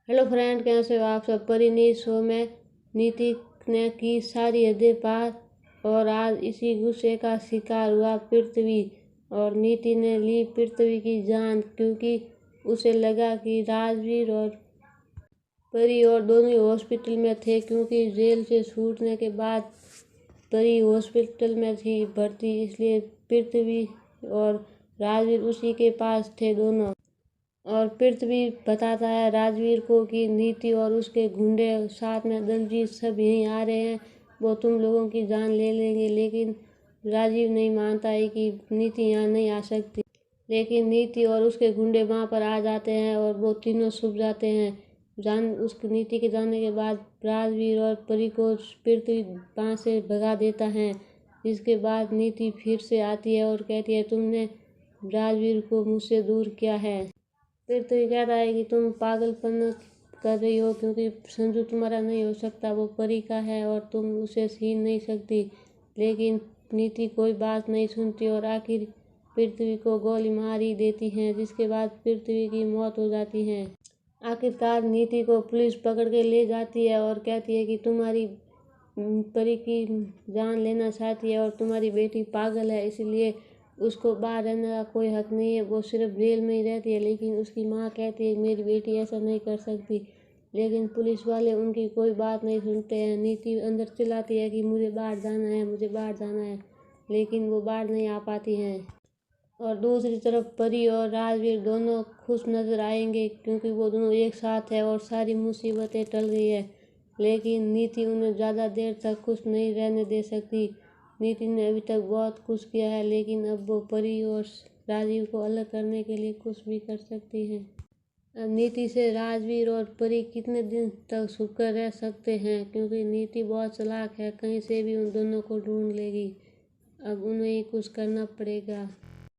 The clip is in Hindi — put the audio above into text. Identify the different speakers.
Speaker 1: हेलो फ्रेंड, कैसे हो आप सब। परी शो में नीति ने की सारी हदें पार और आज इसी गुस्से का शिकार हुआ पृथ्वी। और नीति ने ली पृथ्वी की जान, क्योंकि उसे लगा कि राजवीर और परी और दोनों ही हॉस्पिटल में थे, क्योंकि जेल से छूटने के बाद परी हॉस्पिटल में थी भर्ती, इसलिए पृथ्वी और राजवीर उसी के पास थे दोनों। और पृथ्वी बताता है राजवीर को कि नीति और उसके गुंडे साथ में दलजीत सब यहीं आ रहे हैं, वो तुम लोगों की जान ले लेंगे। लेकिन राजीव नहीं मानता है कि नीति यहाँ नहीं आ सकती। लेकिन नीति और उसके गुंडे वहाँ पर आ जाते हैं और वो तीनों छुप जाते हैं। उस नीति के जाने के बाद राजवीर और परी को पृथ्वी वहाँ से भगा देता है। इसके बाद नीति फिर से आती है और कहती है, तुमने राजवीर को मुझसे दूर किया है। पृथ्वी कहता है कि तुम पागलपन कर रही हो, क्योंकि संजू तुम्हारा नहीं हो सकता, वो परी का है और तुम उसे छीन नहीं सकती। लेकिन नीति कोई बात नहीं सुनती और आखिर पृथ्वी को गोली मार ही देती है, जिसके बाद पृथ्वी की मौत हो जाती है। आखिरकार नीति को पुलिस पकड़ के ले जाती है और कहती है कि तुम्हारी परी की जान लेना चाहती है और तुम्हारी बेटी पागल है, इसलिए उसको बाहर रहने का कोई हक नहीं है, वो सिर्फ जेल में ही रहती है। लेकिन उसकी माँ कहती है मेरी बेटी ऐसा नहीं कर सकती, लेकिन पुलिस वाले उनकी कोई बात नहीं सुनते हैं। नीति अंदर चिल्लाती है कि मुझे बाहर जाना है, मुझे बाहर जाना है, लेकिन वो बाहर नहीं आ पाती हैं। और दूसरी तरफ परी और राजवीर दोनों खुश नजर आएंगे, क्योंकि वो दोनों एक साथ है और सारी मुसीबतें टल गई है। लेकिन नीति उन्हें ज़्यादा देर तक खुश नहीं रहने दे सकती। नीति ने अभी तक बहुत कुछ किया है, लेकिन अब वो परी और राजीव को अलग करने के लिए कुछ भी कर सकती है। अब नीति से राजवीर और परी कितने दिन तक छुपकर रह सकते हैं, क्योंकि नीति बहुत चालाक है, कहीं से भी उन दोनों को ढूंढ लेगी। अब उन्हें ही कुछ करना पड़ेगा।